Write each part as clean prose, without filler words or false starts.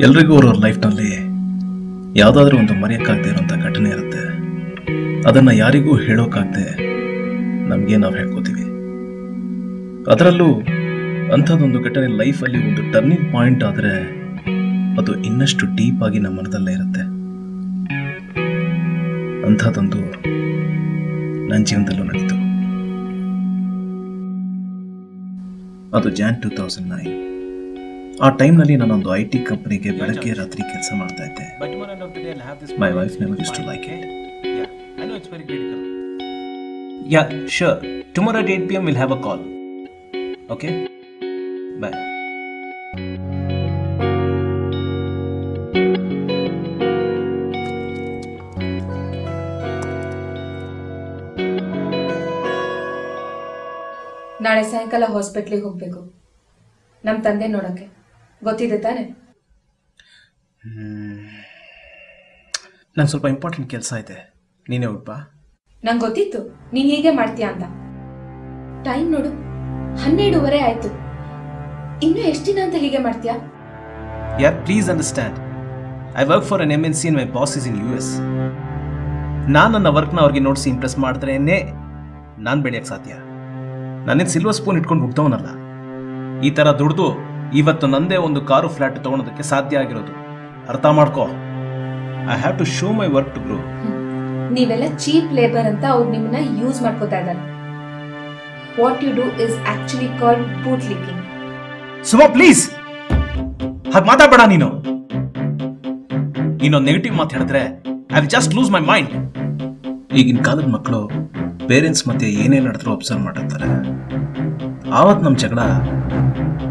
ಎಲ್ರಿಗೂ ಅವ್ರವ್ರ ಲೈಫ್ನಲ್ಲಿ ಯಾವುದಾದ್ರೂ ಒಂದು ಮರೆಯೋಕ್ಕಾಗದೇ ಇರೋಂಥ ಘಟನೆ ಇರುತ್ತೆ. ಅದನ್ನು ಯಾರಿಗೂ ಹೇಳೋಕ್ಕಾಗದೆ ನಮಗೆ ನಾವು ಹೇಳ್ಕೋತೀವಿ. ಅದರಲ್ಲೂ ಅಂಥದ್ದೊಂದು ಘಟನೆ ಲೈಫಲ್ಲಿ ಒಂದು ಟರ್ನಿಂಗ್ ಪಾಯಿಂಟ್ ಆದರೆ ಅದು ಇನ್ನಷ್ಟು ಡೀಪ್ ಆಗಿ ನಮ್ಮ ಮನದಲ್ಲೇ ಇರುತ್ತೆ. ಅಂಥದ್ದೊಂದು ನನ್ನ ಜೀವನದಲ್ಲೂ ನಡೀತು. ಅದು ಜಾನ್ 2009. ಆ ಟೈಮ್ನಲ್ಲಿ ನಾನೊಂದು IT ಕಂಪನಿಗೆ ಬೆಳಗ್ಗೆ ರಾತ್ರಿ ಕೆಲಸ ಮಾಡ್ತಾ ಇದ್ದೆ. My wife never used to like it. I know it's very critical. Yeah, sure. Tomorrow at 8 p.m. we'll have a call. Okay? Bye. ನಾಳೆ ಸಾಯಂಕಾಲ ಹಾಸ್ಪಿಟ್ಲಿಗೆ ಹೋಗಬೇಕು. ನಮ್ಮ ತಂದೆ ನೋಡೋಕ್ಕೆ ಗೊತ್ತಿದೆ ತಾನೆ? ನಂಗೆ ಸ್ವಲ್ಪ ಇಂಪಾರ್ಟೆಂಟ್ ಕೆಲಸ ಇದೆ, ನೀನೇ ಹೋಗ್ಬಾ. ನಂಗೆ ಗೊತ್ತಿತ್ತು ನೀನು ಹೀಗೆ ಮಾಡ್ತೀಯ ಅಂತ. ಟೈಮ್ ನೋಡು, 12:30 ಆಯ್ತು. ಇನ್ನೂ ಎಷ್ಟು ದಿನ ಅಂತ ಹೀಗೆ ಮಾಡ್ತೀಯಾ? Yeah, please understand. I work for an MNC and my boss is in US. ನಾನು ನನ್ನ ವರ್ಕ್ನ ಅವ್ರಿಗೆ ನೋಡಿಸಿ ಇಂಪ್ರೆಸ್ ಮಾಡಿದ್ರೇನೆ ನಾನು ಬೆಳೆಯೋಕ್ಕೆ ಸಾಧ್ಯ. ನಾನೇನು ಸಿಲ್ವರ್ ಸ್ಪೂನ್ ಇಟ್ಕೊಂಡು ಹುಟ್ಟವನಲ್ಲ. ಈ ಥರ ದುಡ್ದು ಇವತ್ತು ನಂದೇ ಒಂದು ಕಾರು ಫ್ಲ್ಯಾಟ್ ತೊಗೊಳೋದಕ್ಕೆ ಸಾಧ್ಯ ಆಗಿರೋದು. ಅರ್ಥ ಮಾಡ್ಕೋ. I have to show my work to grow. ನೀವೆಲ್ಲ ಚೀಪ್ ಲೇಬರ್ ಅಂತ ಅವ್ರು ನಿಮ್ಮನ್ನ ಯೂಸ್ ಮಾಡ್ಕೋತಾ ಇದ್ದಾರೆ. What you do is actually called boot licking. Suma please ಹಾಗೆ ಮಾತಾಡಬೇಡ ನೀನು. ಇನ್ನೊಂದು ನೆಗೆಟಿವ್ ಮಾತು ಹೇಳಿದ್ರೆ I will just lose my mind. ಈಗಿನ ಕಾಲದ ಮಕ್ಕಳು ಪೇರೆಂಟ್ಸ್ ಮತ್ತೆ ಏನೇನು ನಡೆದ್ರು ಅಬ್ಸರ್ವ್ ಮಾಡಿರ್ತಾರೆ. ಆವತ್ತು ನಮ್ಮ ಜಗಳ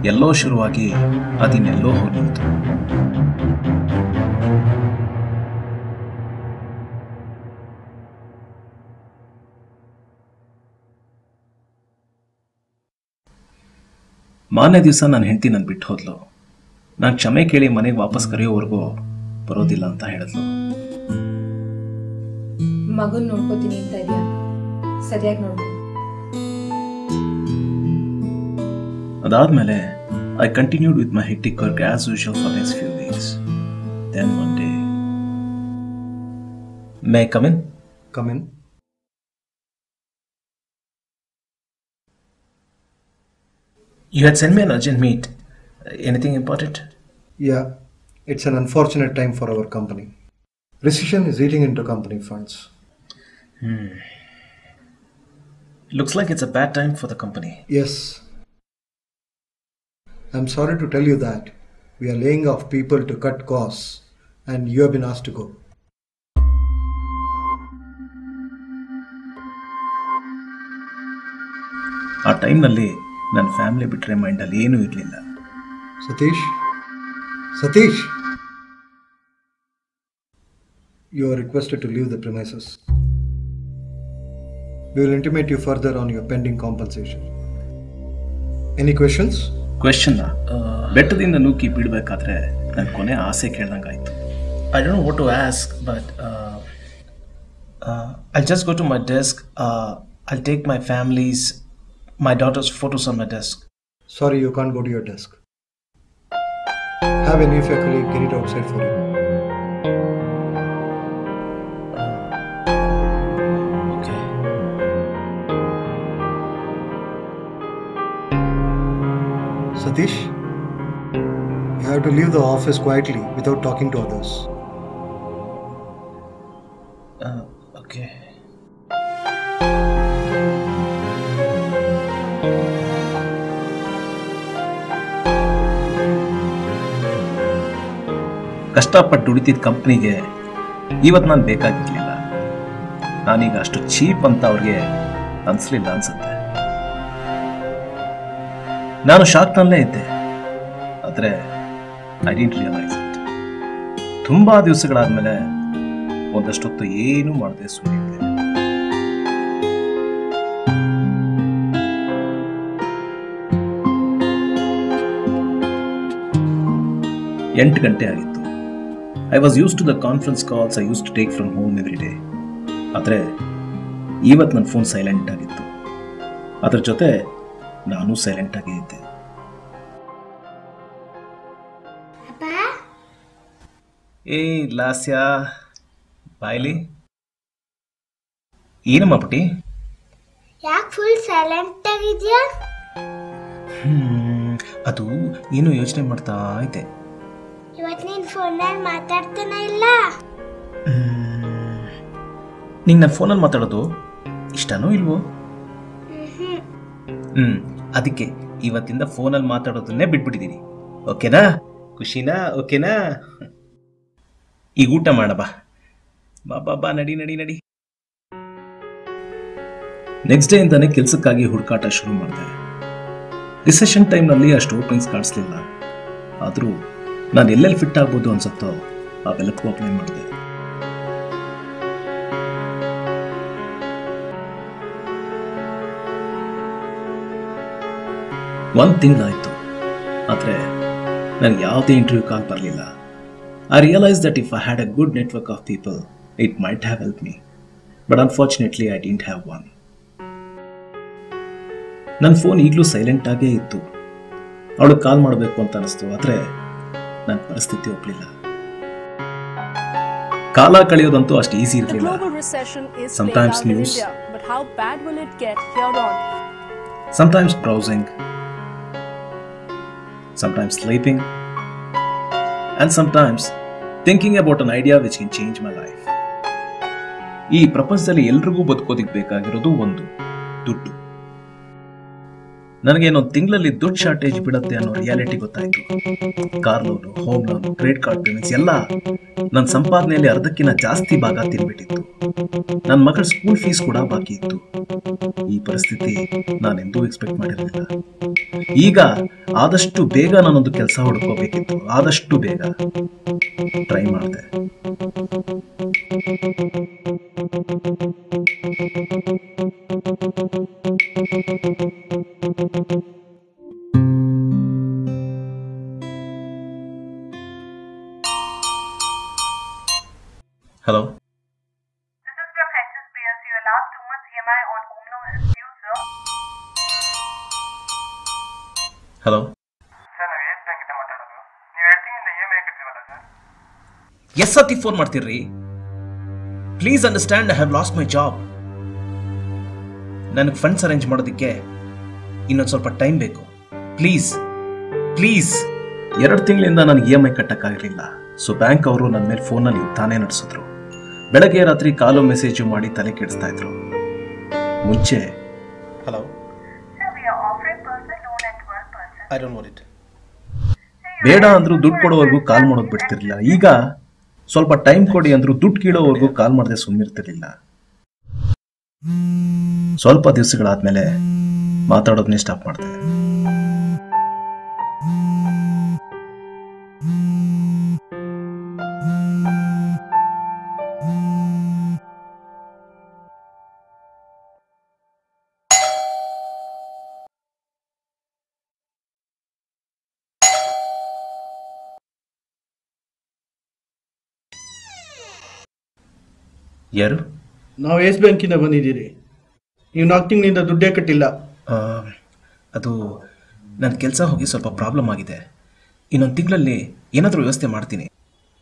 ಎಲ್ಲೋ ಶುರುವಾಗಿ ಅದಿನ್ನೆಲ್ಲೋ ಹೋಗಿ ನಿಂತು. ಮಾರನೇ ದಿವಸ ನನ್ನ ಹೆಂಡತಿ ನನ್ನ ಬಿಟ್ಟು ಹೋದ್ಲು. ನಾನು ಕ್ಷಮೆ ಕೇಳಿ ಮನೆಗೆ ವಾಪಸ್ ಕರೆಯೋವರೆಗೂ ಬರೋದಿಲ್ಲ ಅಂತ ಹೇಳಿದ್ಲು. ಮಗನ್ ನೋಡ್ಕೋತೀನಿ ಅಂತ ಇದೆಯಾ? ಸರಿಯಾಗಿ ನೋಡ್ಕೊ. ಅದಾದ್ಮೇಲೆ I continued with my hectic work as usual for next few weeks. Then one day, may I come in? Come in. You had sent me an urgent meet. Anything important? Yeah, it's an unfortunate time for our company. Recession is eating into company funds. Looks like it's a bad time for the company. Yes. I'm sorry to tell you that we are laying off people to cut costs and you have been asked to go. ಆ ಟೈಮ್ನಲ್ಲಿ ನನ್ನ family ಬಿಟ್ಟರೆ ಮೈಂಡಲ್ಲಿ ಏನೂ ಇರಲಿಲ್ಲ. Satish, you are requested to leave the premises. We will intimate you further on your pending compensation. Any questions? ಕ್ವೆಶನ್ನ ಬೆಟ್ಟದಿಂದ ನೂಕಿ ಬಿಡಬೇಕಾದ್ರೆ ನನ್ನ ಕೊನೆ ಆಸೆ ಕೇಳ್ದಂಗಾಯ್ತು. I don't know what to ask, but I just go to my desk. I take my daughter's photos on my desk. Sorry, you can't go to your desk. Have any of your colleagues get it outside for you. Okay. Satish, you have to leave the office quietly without talking to others. Okay. ಕಷ್ಟಪಟ್ಟು ದುಡಿತಿದ್ದ ಕಂಪ್ನಿಗೆ ಇವತ್ತು ನಾನು ಬೇಕಾಗಿರ್ಲಿಲ್ಲ. ನಾನೀಗ ಅಷ್ಟು cheap ಅಂತ ಅವ್ರಿಗೆ ಅನಿಸ್ಲಿಲ್ಲ ಅನ್ಸುತ್ತೆ. ನಾನು ಶಾಕ್ನಲ್ಲೇ ಇದ್ದೆ, ಆದರೆ ಐ ಡಿಂಟ್ ರಿಯಲೈಸ್ ಇಟ್. ತುಂಬ ದಿವಸಗಳಾದ್ಮೇಲೆ ಒಂದಷ್ಟೊತ್ತು ಏನೂ ಮಾಡದೆ ಸುಮ್ಮನೆ 8 ಗಂಟೆ ಆಗಿತ್ತು. I was used to the conference calls I used to take from home every day. ಆದರೆ ಇವತ್ತು ನನ್ನ ಫೋನ್ ಸೈಲೆಂಟ್ ಆಗಿತ್ತು. ಅದರ ಜೊತೆ ನಾನು ಸೈಲೆಂಟ್ ಆಗೇ ಇದ್ದೆ. ಏ ಲಾಸ್ಯ ಬಾಯ್ಲಿ. ಏನಮ್ಮ ಪುಟಿ? ಯಾಕೆ ಫುಲ್ ಸೈಲೆಂಟ್ ಆಗಿದ್ಯಾ? ಅದು ಏನು ಯೋಚನೆ ಮಾಡ್ತಾ ಐತೆ. ಇವತ್ತು ನೀನು ಫೋನಲ್ಲಿ ಮಾತಾಡ್ತಾನೆ ಇಲ್ಲ. ನಿಂಗೆ ನಾನು ಫೋನಲ್ಲಿ ಮಾತಾಡೋದು ಇಷ್ಟನೋ ಇಲ್ವೋ? ಅದಕ್ಕೆ ಇವತ್ತಿಂದ ಫೋನಲ್ಲಿ ಮಾತಾಡೋದನ್ನೇ ಬಿಟ್ಬಿಟ್ಟಿದ್ದೀನಿ. ಓಕೆನಾ? ಖುಷಿನಾ? ಓಕೆನಾ? ಈಗ ಊಟ ಮಾಡ ಬಾ ಬಾ ಬಾ ಬಾ ನಡಿ ನಡಿ ನಡಿ. ನೆಕ್ಸ್ಟ್ ಡೇ ಇಂದಾನೆ ಕೆಲಸಕ್ಕಾಗಿ ಹುಡುಕಾಟ ಶುರು ಮಾಡಿದೆ. ರಿಸೆಷನ್ ಟೈಮ್ನಲ್ಲಿ ಅಷ್ಟು ಓಪನಿಂಗ್ಸ್ ಕಾಣಿಸ್ಲಿಲ್ಲ. ಆದರೂ ನಾನು ಎಲ್ಲೆಲ್ಲಿ ಫಿಟ್ ಆಗ್ಬೋದು ಅನ್ಸುತ್ತೋ ಅವೆಲ್ಲಕ್ಕೂ ಅಪ್ಲೈ ಮಾಡಿದೆ. ಒಂದು ತಿಂಗಳಾಯಿತು, ಆದರೆ ನನಗೆ ಯಾವುದೇ ಇಂಟರ್ವ್ಯೂ ಕಾಲ್ ಬರಲಿಲ್ಲ. I realized that if I had a good network of people, it might have helped me. But unfortunately, I didn't have one. ನನ್ನ ಫೋನ್ ಈಗಲೂ ಸೈಲೆಂಟ್ ಆಗೇ ಇತ್ತು. ಅವಳು ಕಾಲ್ ಮಾಡಬೇಕು ಅಂತ ಅನಿಸ್ತು, ಆದರೆ ನನ್ನ ಪರಿಸ್ಥಿತಿ ಒಪ್ಪಲಿಲ್ಲ. ಕಾಲ ಕಳೆಯೋದಂತೂ ಅಷ್ಟು ಈಸಿ ಇರಲಿಲ್ಲ. Sometimes news, but how bad will it get here on? Sometimes browsing, sometimes sleeping, and sometimes thinking about an idea which can change my life. ಈ ಪ್ರಪಂಚದಲ್ಲಿ ಎಲ್ರಿಗೂ ಬದುಕೋದಿಕ್ ಬೇಕಾಗಿರೋದು ಒಂದು ದುಡ್ಡು. ನನಗೆ ಇನ್ನೊಂದು ತಿಂಗಳಲ್ಲಿ ದುಡ್ಡು ಶಾರ್ಟೇಜ್ ಬಿಡುತ್ತೆ ಅನ್ನೋ ರಿಯಾಲಿಟಿ ಗೊತ್ತಾಯ್ತು. Car loan, home loan, credit card payments ಎಲ್ಲ ನನ್ನ ಸಂಪಾದನೆಯಲ್ಲಿ ಅರ್ಧಕ್ಕಿಂತ ಜಾಸ್ತಿ ಭಾಗ ತಿನ್ಬಿಟ್ಟಿತ್ತು. ನನ್ನ ಮಗಳ ಸ್ಕೂಲ್ ಫೀಸ್ ಕೂಡ ಬಾಕಿ ಇತ್ತು. ಈ ಪರಿಸ್ಥಿತಿ ನಾನೆಂದೂ ಎಕ್ಸ್ಪೆಕ್ಟ್ ಮಾಡಿರಲಿಲ್ಲ. ಈಗ ಆದಷ್ಟು ಬೇಗ ನಾನೊಂದು ಕೆಲಸ ಹುಡ್ಕೋಬೇಕಿತ್ತು. ಆದಷ್ಟು ಬೇಗ ಟ್ರೈ ಮಾಡಿದೆ. Hello. This is from HSBC. Your last 2 months EMI on home loan is due, sir. Hello sir, ನಾವು ಎಸ್ ಬ್ಯಾಂಕಿಂದ ಮಾತಾಡೋದು. ನೀವು 2 ತಿಂಗಳಿಂದ EMI ಕಟ್ಟಿದ್ದೀವಲ್ಲ ಸರ್? ಎಸ್ ಸತಿ ಫೋನ್ ಮಾಡ್ತೀರ್ರಿ? Please understand, I have lost my job. ನನಗೆ ಫಂಡ್ಸ್ ಅರೇಂಜ್ ಮಾಡೋದಕ್ಕೆ ಇನ್ನೊಂದು ಸ್ವಲ್ಪ ಟೈಮ್ ಬೇಕು. Please please. 2 ತಿಂಗಳಿಂದ ನನಗೆ EMI ಕಟ್ಟಕ್ಕಾಗಲಿಲ್ಲ. ಸೊ ಬ್ಯಾಂಕ್ ಅವರು ನನ್ನ ಮೇಲೆ ಫೋನಲ್ಲಿ ಯುದ್ಧಾನೇ ನಡೆಸಿದ್ರು. ಬೆಳಗ್ಗೆ ರಾತ್ರಿ ಕಾಲು ಮೆಸೇಜು ಮಾಡಿ ತಲೆ ಕೆಡಿಸ್ತಾ ಇದ್ರು. ಮುಂಚೆ hello, Sir, we are offering personal loan at 12%. I don't want it. ಬೇಡ ಅಂದ್ರೂ ದುಡ್ಡು ಕೊಡೋವರೆಗೂ ಕಾಲ್ ಮಾಡೋದು ಬಿಡ್ತಿರ್ಲಿಲ್ಲ. ಈಗ ಸ್ವಲ್ಪ ಟೈಮ್ ಕೊಡಿ ಅಂದ್ರೂ ದುಡ್ಡು ಕೀಳೋವರೆಗೂ ಕಾಲ್ ಮಾಡದೆ ಸುಮ್ಮನಿರ್ತಿರ್ಲಿಲ್ಲ. ಸ್ವಲ್ಪ ದಿವಸಗಳಾದ್ಮೇಲೆ ಮಾತಾಡೋದನ್ನೇ ಸ್ಟಾಪ್ ಮಾಡಿದೆ. ಯಾರು? ನಾವು ಎಸ್ ಬ್ಯಾಂಕಿಂದ ಬಂದಿದ್ದೀರಿ. ನೀವು 4 ತಿಂಗಳಿಂದ ದುಡ್ಡೇ ಕಟ್ಟಿಲ್ಲ. ಅದು ನನ್ನ ಕೆಲಸ ಹೋಗಿ ಸ್ವಲ್ಪ ಪ್ರಾಬ್ಲಮ್ ಆಗಿದೆ. ಇನ್ನೊಂದು ತಿಂಗಳಲ್ಲಿ ಏನಾದರೂ ವ್ಯವಸ್ಥೆ ಮಾಡ್ತೀನಿ.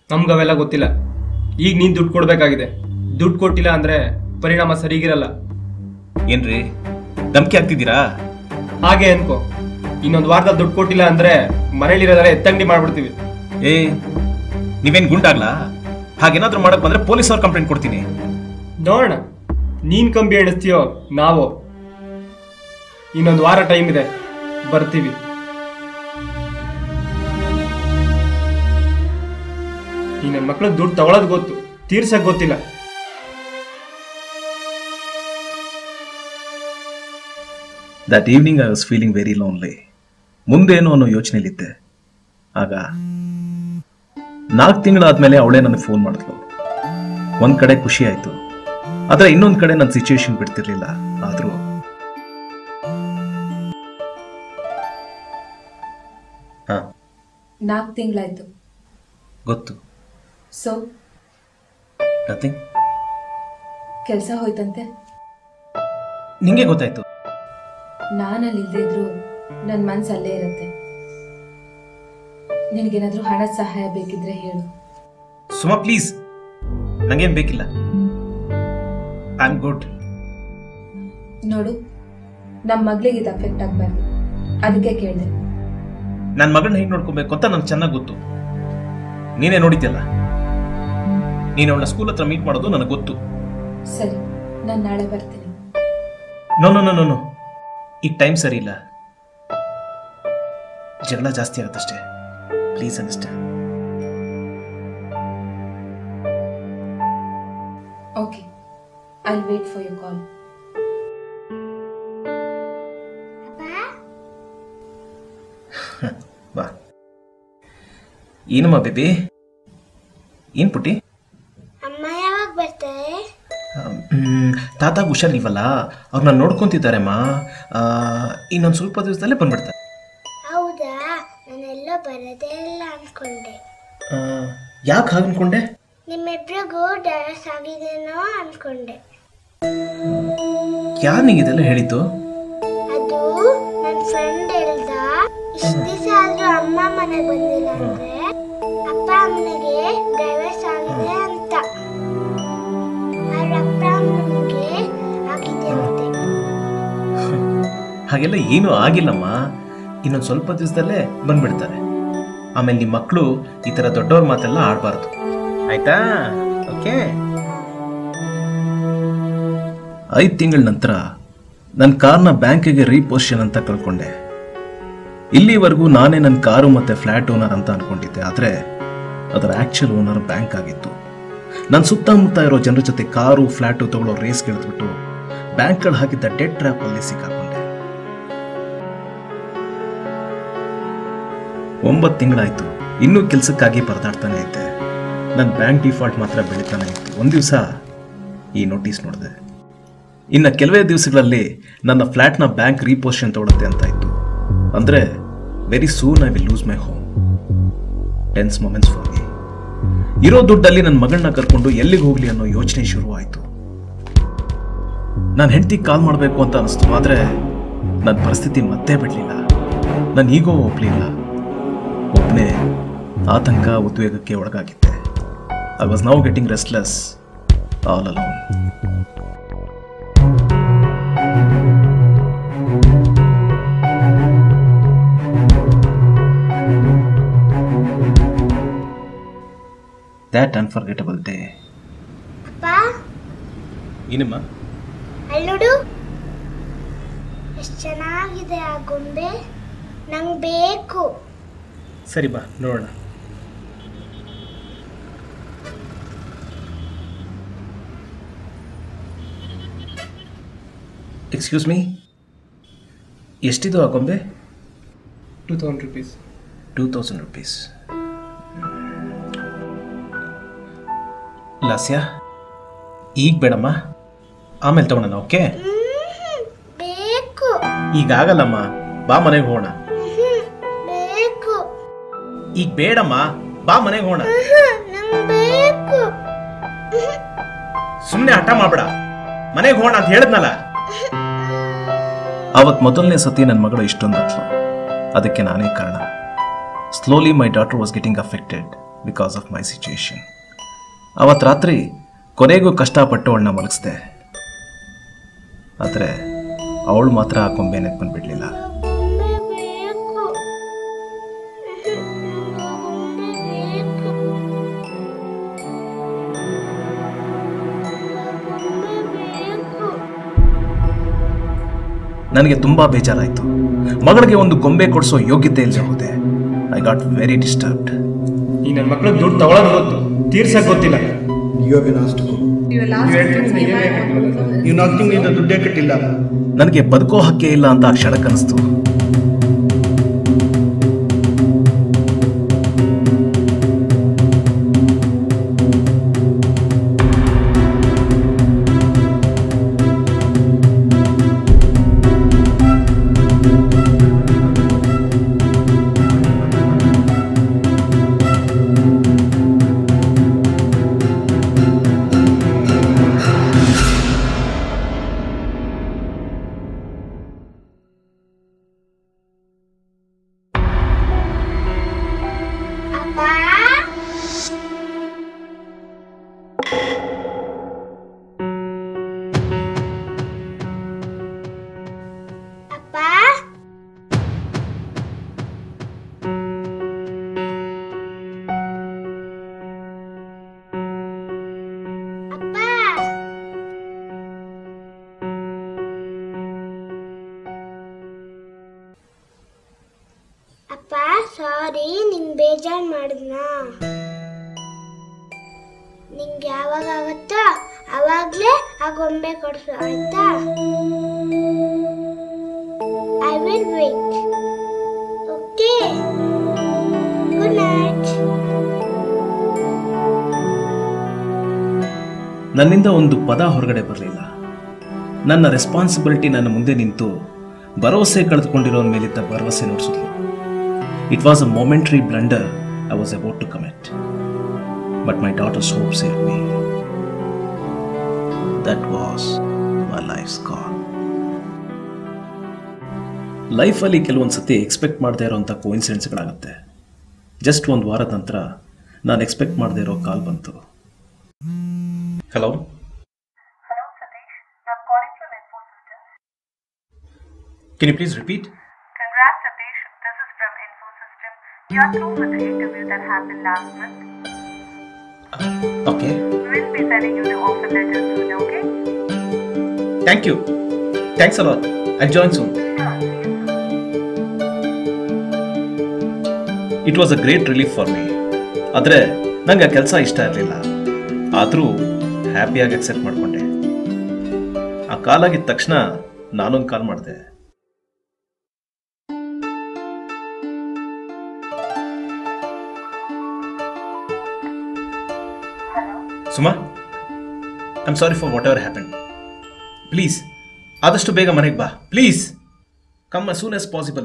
ನಮ್ಗೆ ಅವೆಲ್ಲ ಗೊತ್ತಿಲ್ಲ. ಈಗ ನೀನು ದುಡ್ಡು ಕೊಡಬೇಕಾಗಿದೆ. ದುಡ್ಡು ಕೊಟ್ಟಿಲ್ಲ ಅಂದರೆ ಪರಿಣಾಮ ಸರಿಗಿರಲ್ಲ. ಏನ್ರಿ ಧಮಕಿ ಆಗ್ತಿದ್ದೀರಾ? ಹಾಗೆ ಅನ್ಕೋ. ಇನ್ನೊಂದು ವಾರದಲ್ಲಿ ದುಡ್ಡು ಕೊಟ್ಟಿಲ್ಲ ಅಂದರೆ ಮನೇಲಿರೋದೆಲ್ಲ ಎತ್ತಂಗಡಿ ಮಾಡ್ಬಿಡ್ತೀವಿ. ಏ, ನೀವೇನು ಗುಂಡಾಗ್ಲಾ? ಹಾಗೇನಾದ್ರೂ ಮಾಡಕ್ ಬಂದ್ರೆ ಪೊಲೀಸ್ ಅವ್ರು ಕಂಪ್ಲೇಂಟ್ ಕೊಡ್ತೀನಿ. ನೋಡೋಣ, ನೀನು ಕಂಬಿ ಎಣಿಸ್ತೀಯೋ ನಾವು. ಇನ್ನೊಂದು ವಾರ ಟೈಮ್ ಇದೆ, ಬರ್ತೀವಿ. ಈ ನನ್ನ ಮಕ್ಳು ದುಡ್ಡು ತಗೊಳ್ಳೋದು ಗೊತ್ತು, ತೀರ್ಸಕ್ ಗೊತ್ತಿಲ್ಲ. That evening I was feeling very lonely. ಮುಂದೇನು ಅನ್ನೋ ಯೋಚನೆಯಲ್ಲಿದ್ದೆ. ಆಗ 4 ತಿಂಗಳಾದ್ಮೇಲೆ ಅವಳೇ ನನಗೆ ಫೋನ್ ಮಾಡಿದ್ಲು. ಒಂದ್ ಕಡೆ ಖುಷಿ ಆಯ್ತು, ಆದ್ರೆ ಇನ್ನೊಂದ್ ಕಡೆ ನನ್ನ ಸಿಚುವೇಶನ್ ಬಿಡ್ತಿರ್ಲಿಲ್ಲ. ಆದ್ರೂ ಹಾ, 4 ತಿಂಗಳಾಯ್ತು. ಗೊತ್ತು. So nothing. ಕೆಲಸ ಹೋಯ್ತಂತೆ. ನಿಂಗೆ ಗೊತ್ತಾಯ್ತು? ನಾನಲ್ಲಿ ಇಲ್ಲದೆ ಇದ್ರು ನನ್ನ ಮನಸ್ಸು ಅಲ್ಲೇ ಇರುತ್ತೆ. ನಿನಗೇನಾದ್ರೂ ಹಣದ ಸಹಾಯ ಬೇಕಿದ್ರೆ ಹೇಳು. ಸುಮಾ ಪ್ಲೀಸ್, ನಂಗೇನು ಬೇಕಿಲ್ಲ. I am good. ನೋಡು, ನಮ್ಮ ಮಗಳಿಗೆ ಇದು ಅಫೆಕ್ಟ್ ಆಗಬಾರ್ದು, ಅದಕ್ಕೆ ಕೇಳಿದೆ. ನನ್ನ ಮಗಳನ್ನ ಹೇಗೆ ನೋಡ್ಕೊಬೇಕು ಅಂತ ನನಗೆ ಚೆನ್ನಾಗಿ ಗೊತ್ತು. ನೀನೇ ನೋಡಿದ್ಯಲ್ಲ, ನೀನು ಅವಳ ಸ್ಕೂಲ್ ಹತ್ರ ಮೀಟ್ ಮಾಡೋದು ನನಗೆ ಗೊತ್ತು. ಸರಿ, ನಾನು ನಾಳೆ ಬರ್ತೀನಿ. No no no no no, ಈಗ ಟೈಮ್ ಸರಿ ಇಲ್ಲ. ಜಗಳ ಜಾಸ್ತಿ ಆಗುತ್ತಷ್ಟೇ. Please understand. Okay, I wait for your call. ಬಾ. ಏನಮ್ಮ ಬೇಬಿ? ಏನ್ ಪುಟ್ಟಿ? ಅಮ್ಮ ಯಾವಾಗ ಬರ್ತಾರೆ? ತಾತ ಹುಷಾರಿಲ್ವಲ್ಲ, ಅವ್ರನ್ನ ನೋಡ್ಕೊಂತಿದ್ದಾರೆಮ್ಮ. ಇನ್ನೊಂದು ಸ್ವಲ್ಪ ದಿವಸದಲ್ಲೇ ಬಂದ್ಬಿಡ್ತಾರೆ. ಹೌದಾ? ನಾನೆಲ್ಲೋ ಬರೋದೇ ಇಲ್ಲ ಅನ್ಕೊಂಡೆ. ಯಾಕೆ ಹಾಗೆ ಅನ್ಕೊಂಡೆ? ನಿಮ್ಮಿಬ್ರಿಗೂ ಡೈವರ್ಸ್ ಆಗಿದೇನೋ ಅನ್ಕೊಂಡೆ. ಯಾರು ನಿಂಗಿದೆಲ್ಲ ಹೇಳಿದ್ದು? ಅದು ನನ್ನ ಫ್ರೆಂಡ್ ಹೇಳ್ದ. ಇಷ್ಟು ದಿವಸ ಆದ್ರೂ ಅಮ್ಮ ಮನೆಗೆ ಬಂದಿಲ್ಲ ಅಂದ್ರೆ ಅಪ್ಪ ಅಮ್ಮನಿಗೆ ಡೈವರ್ಸ್ ಆಗಿದೆ ಅಂತ. ಅವ್ರ ಅಪ್ಪ ಅಮ್ಮನಿಗೆ ಆಗಿದೆ ಅಂತೆ. ಹಾಗೆಲ್ಲ ಏನೂ ಆಗಿಲ್ಲಮ್ಮ. ಇನ್ನೊಂದು ಸ್ವಲ್ಪ ದಿವಸದಲ್ಲೇ ಬಂದ್ಬಿಡ್ತಾರೆ. ಆಮೇಲೆ ನಿಮ್ಮ ಮಕ್ಕಳು ಈ ಥರ ದೊಡ್ಡವ್ರ ಮಾತೆಲ್ಲ ಆಡಬಾರ್ದು, ಆಯ್ತಾ? ಓಕೆ. 5 ತಿಂಗಳ ನಂತರ ನನ್ನ ಕಾರ್ನ ಬ್ಯಾಂಕಿಗೆ ರೀಪೋಸಿಷನ್ ಅಂತ ಕಳ್ಕೊಂಡೆ. ಇಲ್ಲಿವರೆಗೂ ನಾನೇ ನನ್ನ ಕಾರು ಮತ್ತು ಫ್ಲ್ಯಾಟ್ ಓನರ್ ಅಂತ ಅನ್ಕೊಂಡಿದ್ದೆ, ಆದರೆ ಅದರ ಆ್ಯಕ್ಚುಲ್ ಓನರ್ ಬ್ಯಾಂಕ್ ಆಗಿತ್ತು. ನನ್ನ ಸುತ್ತಮುತ್ತ ಇರೋ ಜನರ ಜೊತೆ ಕಾರು ಫ್ಲ್ಯಾಟು ತಗೊಳ್ಳೋ ರೇಸ್ ಗೆಳೆದ್ಬಿಟ್ಟು ಬ್ಯಾಂಕ್ಗಳು ಹಾಕಿದ್ದ ಡೆಡ್ ಟ್ರ್ಯಾಪಲ್ಲಿ ಸಿಕ್ಕಾಕೊಂಡೆ. 9 ತಿಂಗಳಾಯಿತು. ಇನ್ನೂ ಕೆಲಸಕ್ಕಾಗಿ ಪರದಾಡ್ತಾನೆ ಇದ್ದೆ. ನನ್ನ ಬ್ಯಾಂಕ್ ಡಿಫಾಲ್ಟ್ ಮಾತ್ರ ಬೆಳೀತಾನೆ ಇತ್ತು. ಒಂದು ದಿವಸ ಈ ನೋಟಿಸ್ ನೋಡಿದೆ. ಇನ್ನು ಕೆಲವೇ ದಿವಸಗಳಲ್ಲಿ ನನ್ನ ಫ್ಲ್ಯಾಟ್ನ ಬ್ಯಾಂಕ್ ರೀಪೋಸಿಷನ್ ತಗೊಳುತ್ತೆ ಅಂತ ಇತ್ತು. ಅಂದರೆ very soon I will lose my home. Tense moments for me. ಇರೋ ದುಡ್ಡಲ್ಲಿ ನನ್ನ ಮಗಳನ್ನ ಕರ್ಕೊಂಡು ಎಲ್ಲಿಗೆ ಹೋಗ್ಲಿ ಅನ್ನೋ ಯೋಚನೆ ಶುರು ಆಯಿತು. ನಾನು ಹೆಂಡತಿಗೆ ಕಾಲ್ ಮಾಡಬೇಕು ಅಂತ ಅನಿಸ್ತು, ಆದರೆ ನನ್ನ ಪರಿಸ್ಥಿತಿ ಮತ್ತೆ ಬಿಡಲಿಲ್ಲ. ನಾನು ಈಗೋ ಒಪ್ಪಲಿಲ್ಲ. ಒಬ್ಬನೇ ಆತಂಕ ಉದ್ವೇಗಕ್ಕೆ ಒಳಗಾಗಿದ್ದೆ. I was now getting restless all alone. That unforgettable day. ಅಪ್ಪ, ಏನಮ್ಮ? ಅಲ್ಲಿ ನೋಡು, ಎಷ್ಟು ಚೆನ್ನಾಗಿದೆ ಆ ಗೊಂಬೆ. ನಂಗೆ ಬೇಕು. ಸರಿ ಬಾ ನೋಡೋಣ. ಎಕ್ಸ್ಕ್ಯೂಸ್ ಮೀ, ಎಷ್ಟಿದು ಆ ಗೊಂಬೆ? 2000 rupees. 2000 rupees. ಲಾಸ್ಯ, ಈಗ ಬೇಡಮ್ಮ, ಆಮೇಲೆ ತಗೊಳ್ಳೋಣ. ಓಕೆ? ಬೇಕು. ಈಗ ಆಗಲ್ಲಮ್ಮ, ಬಾ ಮನೆಗೆ ಹೋಗೋಣ. ಬೇಕು. ಈಗ ಬೇಡಮ್ಮ, ಬಾ ಮನೆಗೆ ಹೋಗೋಣ. ನಂಗೆ ಬೇಕು. ಸುಮ್ಮನೆ ಹಠ ಮಾಡಬೇಡ, ಮನೆಗೆ ಹೋಗೋಣ ಅಂತ ಹೇಳಿದ್ನಲ್ಲ. ಅವತ್ತು ಮೊದಲನೇ ಸತಿ ನನ್ನ ಮಗಳು ಇಷ್ಟೊಂದು ಹತ್ಲು. ಅದಕ್ಕೆ ನಾನೇ ಕಾರಣ. Slowly my daughter was getting affected because of my situation. ಅವತ್ತು ರಾತ್ರಿ ಕೊನೆಗೂ ಕಷ್ಟಪಟ್ಟು ಅವಳನ್ನ ಮಲಗಿಸ್ದೆ. ಆದರೆ ಅವಳು ಮಾತ್ರ ಆ ಕೊಂಬೆ ನೆನಪು ಬಂದ್ಬಿಡ್ಲಿಲ್ಲ. ನನಗೆ ತುಂಬಾ ಬೇಜಾರಾಯಿತು. ಮಗಳಿಗೆ ಒಂದು ಗೊಂಬೆ ಕೊಡಿಸೋ ಯೋಗ್ಯತೆ ಇಲ್ಲದೆ ಹೋದೆ. I got very disturbed. ಈ ನನ್ನ ಮಕ್ಳಿಗೆ ದುಡ್ಡು ತಗೊಳ್ಳೋದು ಗೊತ್ತು, ತೀರ್ಸಕ್ ಗೊತ್ತಿಲ್ಲ. You have been asked to go. ನೀವು ನಾಲ್ಕು ತಿಂಗಳಿಂದ ದುಡ್ಡೇ ಕಟ್ಟಿಲ್ಲ. ನನಗೆ ಬದುಕೋ ಹಕ್ಕೇ ಇಲ್ಲ ಅಂತ ಆ ಕ್ಷಣಕ್ಕನಿಸ್ತು. ಸಾರಿ, ನಿಂಗೆ ಬೇಜಾರು ಮಾಡಿದ್ನಾ? ನಿಂಗೆ ಯಾವಾಗ ಆಗುತ್ತೋ ಅವಾಗಲೇ ಆ ಗೊಂಬೆ ಕೊಡಿಸು, ಆಯ್ತಾ? I will wait. Okay, good night. ನನ್ನಿಂದ ಒಂದು ಪದ ಹೊರಗಡೆ ಬರಲಿಲ್ಲ. ನನ್ನ ರೆಸ್ಪಾನ್ಸಿಬಿಲಿಟಿ ನನ್ನ ಮುಂದೆ ನಿಂತು ಭರವಸೆ ಕಳೆದುಕೊಂಡಿರೋನ ಮೇಲಿದ್ದ ಭರವಸೆ ನೋಡಿಸಿದ್ಲು. It was a momentary blunder I was about to commit, but my daughter's hope saved me. That was my life's call. ಲೈಫಲ್ಲಿ ಕೆಲವೊಂದು ಸತಿ ಎಕ್ಸ್ಪೆಕ್ಟ್ ಮಾಡದೇ ಇರೋಂಥ ಕೋಇನ್ಸಿಡೆನ್ಸ್ಗಳಾಗುತ್ತೆ. ಜಸ್ಟ್ ಒಂದು ವಾರದ ನಂತರ ನಾನು ಎಕ್ಸ್ಪೆಕ್ಟ್ ಮಾಡದೇ ಇರೋ ಕಾಲ್ ಬಂತು. Hello. Hello, Satish. I'm calling from InfoSystems. Can you please repeat? Congrats, Satish. This is from InfoSystems. You are through with the interview that happened last month. Okay. We'll be sending you the offer letter soon, okay? Thank you. Thanks a lot. I'll join soon. Sure, see you soon. It was a great relief for me. ಆದರೆ ನಂಗೆ ಆ ಕೆಲಸ ಇಷ್ಟ ಇರಲಿಲ್ಲ. ಆದರೂ ಹ್ಯಾಪಿಯಾಗಿ accept ಮಾಡಿಕೊಂಡೆ. ಆ ಕಾಲ್ ಆಗಿದ ತಕ್ಷಣ ನಾನೊಂದು ಕಾಲ್ ಮಾಡಿದೆ. Suma, I am sorry for what ever happen. Please ಆದಷ್ಟು ಬೇಗ ಮನೆಗೆ ಬಾ. Please come as soon as possible.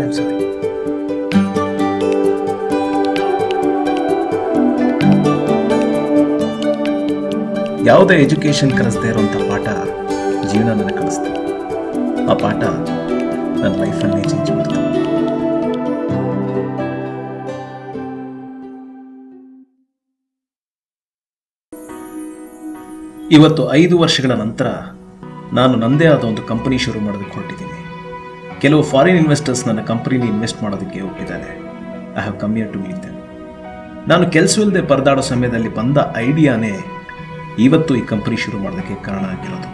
I'm sorry. ಯಾವುದೇ ಎಜುಕೇಶನ್ ಕಲಿಸದೇ ಇರುವಂಥ ಪಾಠ ಜೀವನ ನನಗೆ ಕಲಿಸ್ತು. ಆ ಪಾಠ ನನ್ನ ಲೈಫನ್ನೇ ಚೇಂಜ್ ಮಾಡ್ತು. ಇವತ್ತು 5 ವರ್ಷಗಳ ನಂತರ ನಾನು ನನ್ನದೇ ಆದ ಒಂದು ಕಂಪನಿ ಶುರು ಮಾಡೋದಕ್ಕೆ ಹೊರಟಿದ್ದೀನಿ. ಕೆಲವು ಫಾರಿನ್ ಇನ್ವೆಸ್ಟರ್ಸ್ ನನ್ನ ಕಂಪನಿಲಿ ಇನ್ವೆಸ್ಟ್ ಮಾಡೋದಕ್ಕೆ ಹೋಗಿದ್ದಾರೆ. I have come here to meet them. ನಾನು ಕೆಲಸವಿಲ್ಲದೆ ಪರದಾಡೋ ಸಮಯದಲ್ಲಿ ಬಂದ ಐಡಿಯಾನೇ ಇವತ್ತು ಈ ಕಂಪನಿ ಶುರು ಮಾಡೋದಕ್ಕೆ ಕಾರಣ ಆಗಿರೋದು.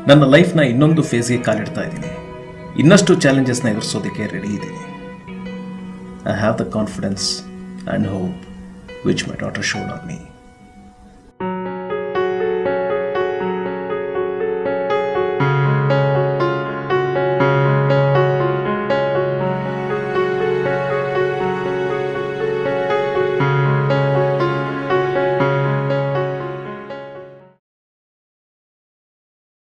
ನನ್ನ ಲೈಫ್ನ ಇನ್ನೊಂದು ಫೇಸ್ಗೆ ಕಾಲಿಡ್ತಾ ಇದ್ದೀನಿ. ಇನ್ನಷ್ಟು ಚಾಲೆಂಜಸ್ನ ಎದುರಿಸೋದಕ್ಕೆ ರೆಡಿ ಇದ್ದೀನಿ. I have the confidence and hope which my daughter showed on me.